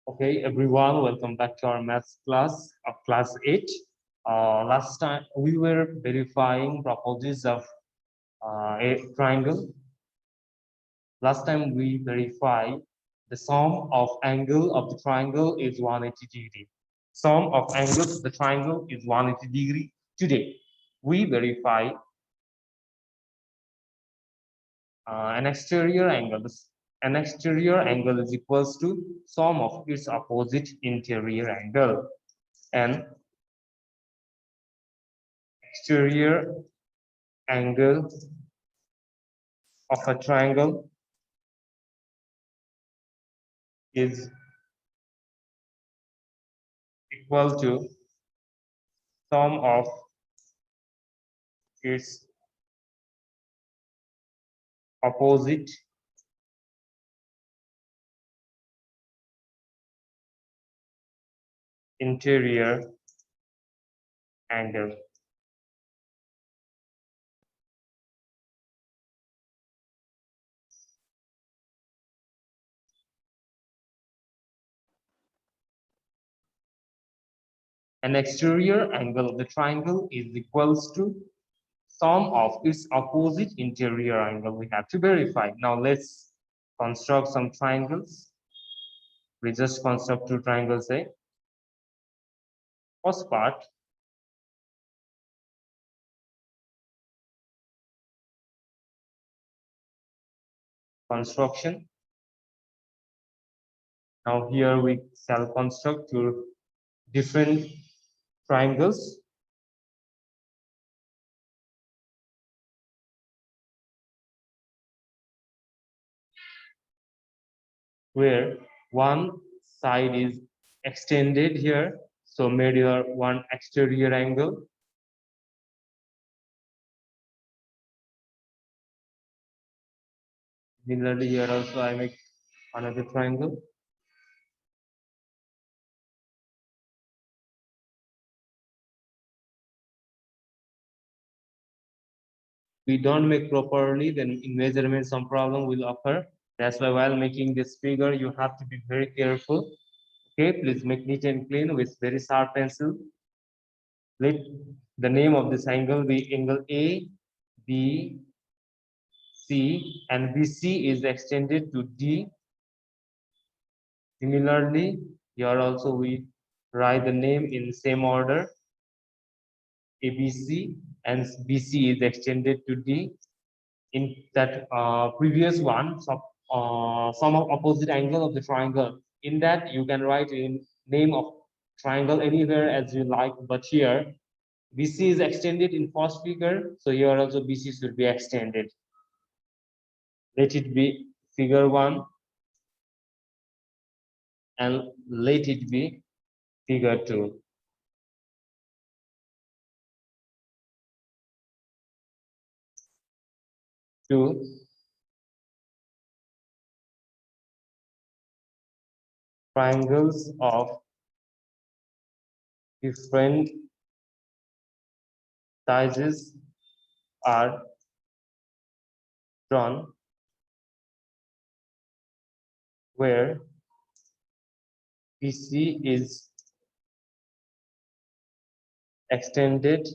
Okay, everyone, welcome back to our maths class of class 8. Last time we were verifying properties of a triangle. Last time we verified the sum of angle of the triangle is 180 degree. Sum of angles of the triangle is 180 degree. Today, we verify an exterior angle. An exterior angle is equals to sum of its opposite interior angle. And exterior angle of a triangle is equal to sum of its opposite interior angle. An exterior angle of the triangle is equals to sum of its opposite interior angle. We have to verify. Now let's construct some triangles. We just construct two triangles. First part, construction. Now here we shall construct two different triangles. Where one side is extended here, so made your one exterior angle. Similarly, here also I make another triangle. We don't make properly, then in measurement some problem will occur. That's why while making this figure, you have to be very careful. Okay, please make neat and clean with very sharp pencil. Let the name of this angle be angle A, B, C, and BC is extended to D. Similarly, here also we write the name in same order. ABC and BC is extended to D. In that previous one, sum of opposite angle of the triangle. In that, you can write in name of triangle anywhere as you like, but here BC is extended in first figure, so here also BC should be extended. Let it be figure 1 and let it be figure 2. Two triangles of different sizes are drawn where BC is extended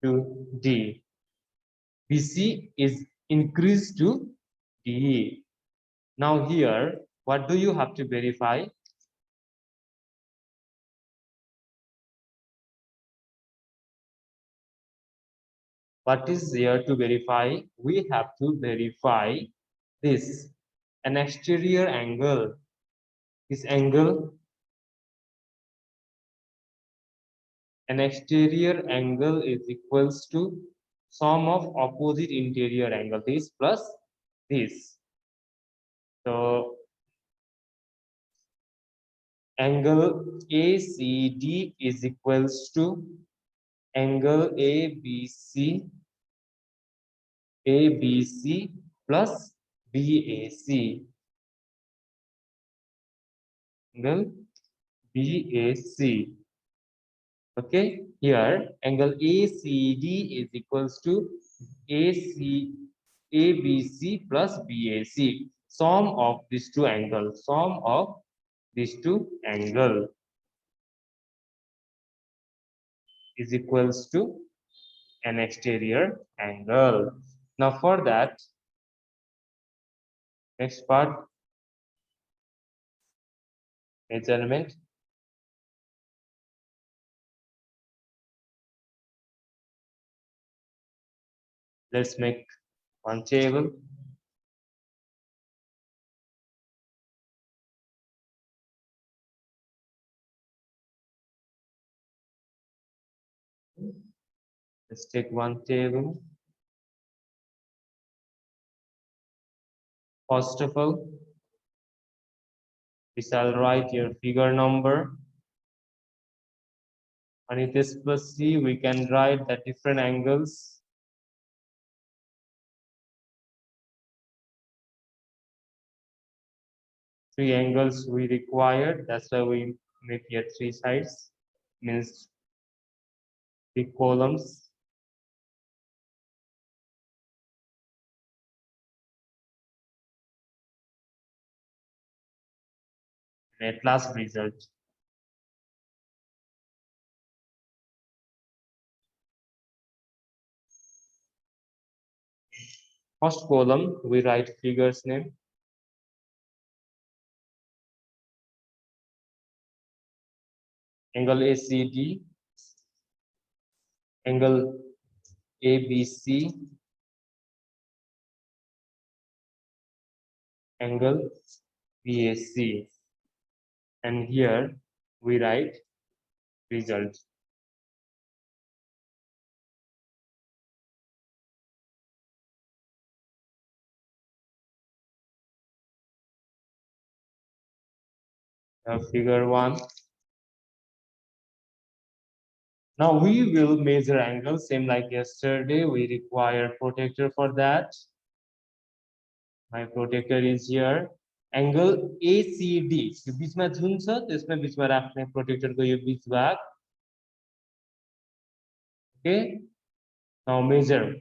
to D. BC is increased to D. Now here, what do you have to verify? What is there to verify? We have to verify this, an exterior angle. This angle, an exterior angle is equals to sum of opposite interior angle, this plus this. So angle ACD is equals to angle ABC plus BAC. Angle BAC. Okay, here angle ACD is equals to ABC plus BAC. Sum of these two angles. Sum of these two angle is equals to an exterior angle. Now for that, next part, measurement. Let's make one table. Let's take one table. First of all, we shall write your figure number. And in this plus C, we can write the different angles. Three angles we required. That's why we make here three sides. Means three columns. And at last result. First column, we write figure's name. Angle ACD, angle ABC, angle BAC. And here we write result. Now figure 1. Now we will measure angle same like yesterday. We require protector for that. My protector is here. Angle ACD. यो बीचमा जुन छ त्यसमा बीचमा राख्ने प्रोटेक्टरको यो बीच भाग. Okay. Now measure.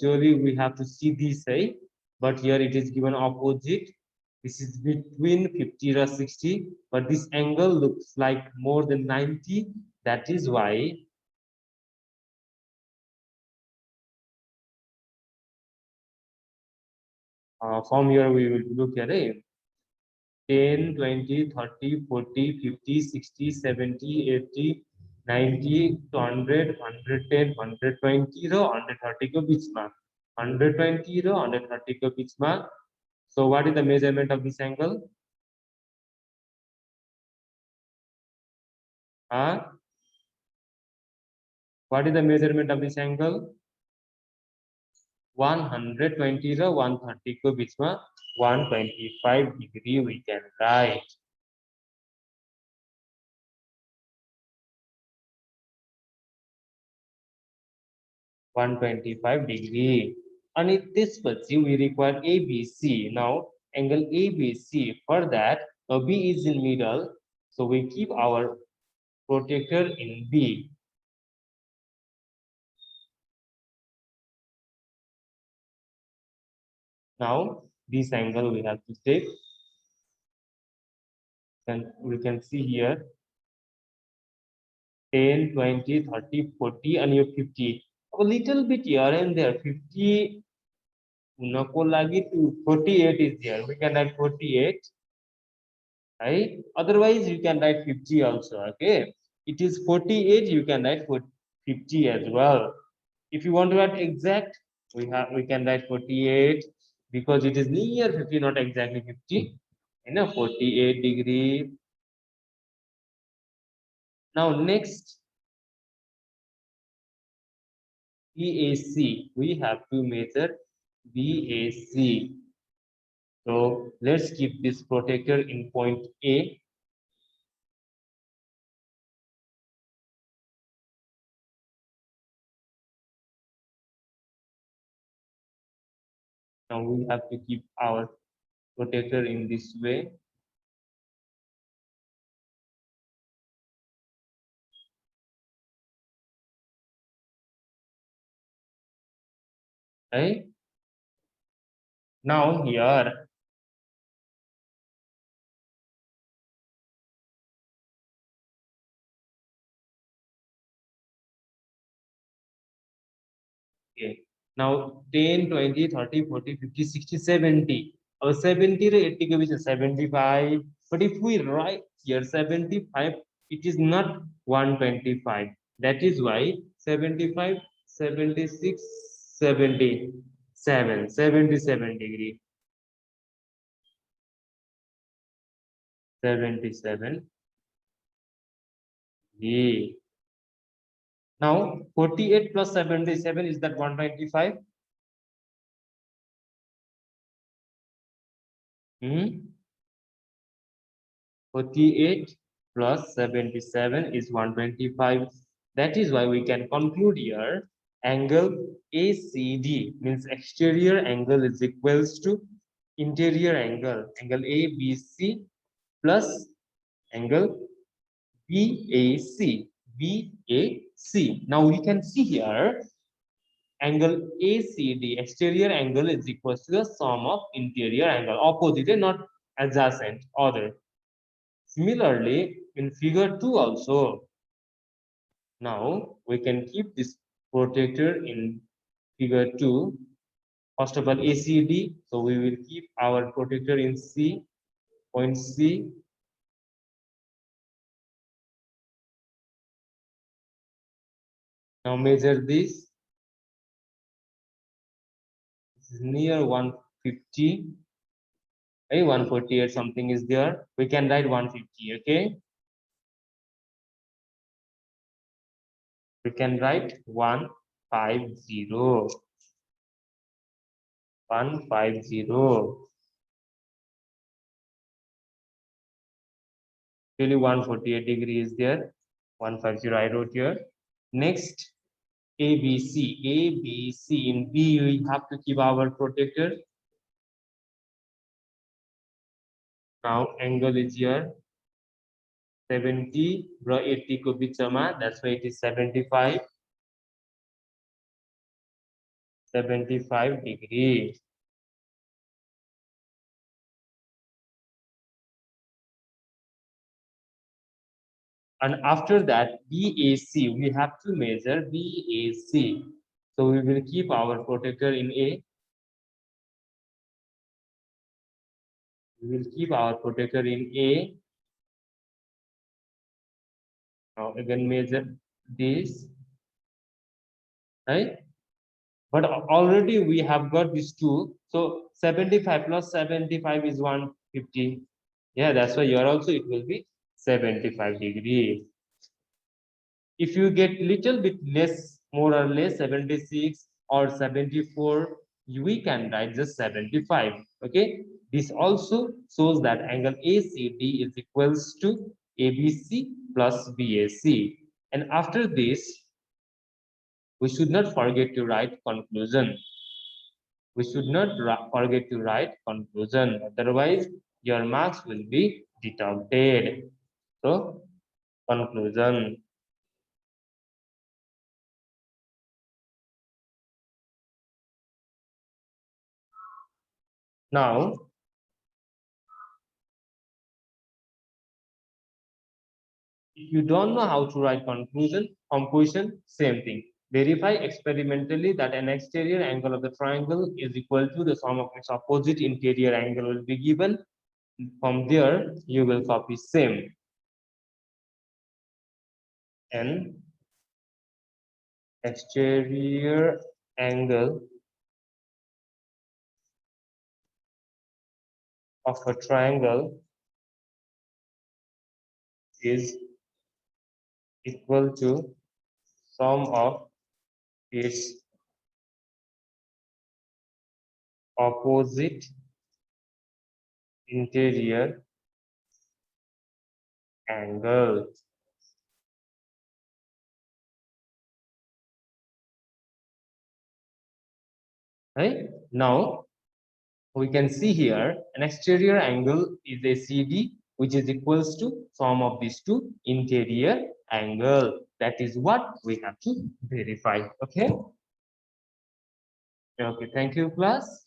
Surely we have to see this, eh? But here it is given opposite. This is between 50 or 60, but this angle looks like more than 90. That is why from here we will look at it. 10, 20, 30, 40, 50, 60, 70, 80, 90, 200, 110, 120 र 130 को बीचमा. 120 र 130 को बीचमा. So what is the measurement of this angle? What is the measurement of this angle? 120 र 130 को बीचमा 125 degree we can write. $125. And in this we require ABC. Now angle ABC, for that B is in middle, so we keep our protector in B. Now this angle we have to take, and we can see here 10, 20, 30, 40 and you 50. A little bit here and there. 50 to 48 is there. We can write 48. Right? Otherwise, you can write 50 also. Okay. It is 48. You can write 50 as well. If you want to write exact, we can write 48 because it is near 50, not exactly 50. 48 degree. Now next, BAC. We have to measure BAC. So let's keep this protector in point A. Now we have to keep our protector in this way. Right? Now here, okay. Now 10, 20, 30, 40, 50, 60, 70. 70 to 80 के बीच 75. But if we write here 75, it is not 125. That is why 75, 76, 77, 77 degree. 77. Yeah. Now 48 plus 77 is that 125? Hmm? 48 plus 77 is 125. That is why we can conclude here angle ACD means exterior angle is equals to interior angle, angle ABC plus angle BAC. BAC. Now we can see here angle ACD, exterior angle is equals to the sum of interior angle, opposite, not adjacent, other. Similarly, in figure 2 also, now we can keep this protector in figure 2. First of all, ACD, so we will keep our protector in C, point C. Now measure this. This is near 150. Hey, 148 something is there. We can write 150, okay? We can write 150. 150. Really 148 degree is there. 150 I wrote here. Next, ABC. ABC. In B, we have to keep our protector. Now, angle is here. 70 र 80 को बिचमा, that's why it is 75. 75 degree. And after that, BAC, we have to measure BAC. So we will keep our protector in A. We will keep our protector in A. Now again measure this, right? But already we have got these two. So 75 plus 75 is 150. Yeah, that's why here also it will be 75 degree. If you get little bit less, more or less 76 or 74, we can write just 75. Okay. This also shows that angle ACD is equals to ABC plus BAC. And after this, we should not forget to write conclusion. We should not forget to write conclusion. Otherwise, your marks will be deducted. So, conclusion. Now, if you don't know how to write conclusion, composition, same thing. Verify experimentally that an exterior angle of the triangle is equal to the sum of its opposite interior angle will be given. From there, you will copy same. An exterior angle of a triangle is equal to sum of its opposite interior angle. Right? Now, we can see here an exterior angle is a CD which is equals to sum of these two interior angle. That is what we have to verify. Okay. Okay. Thank you, class.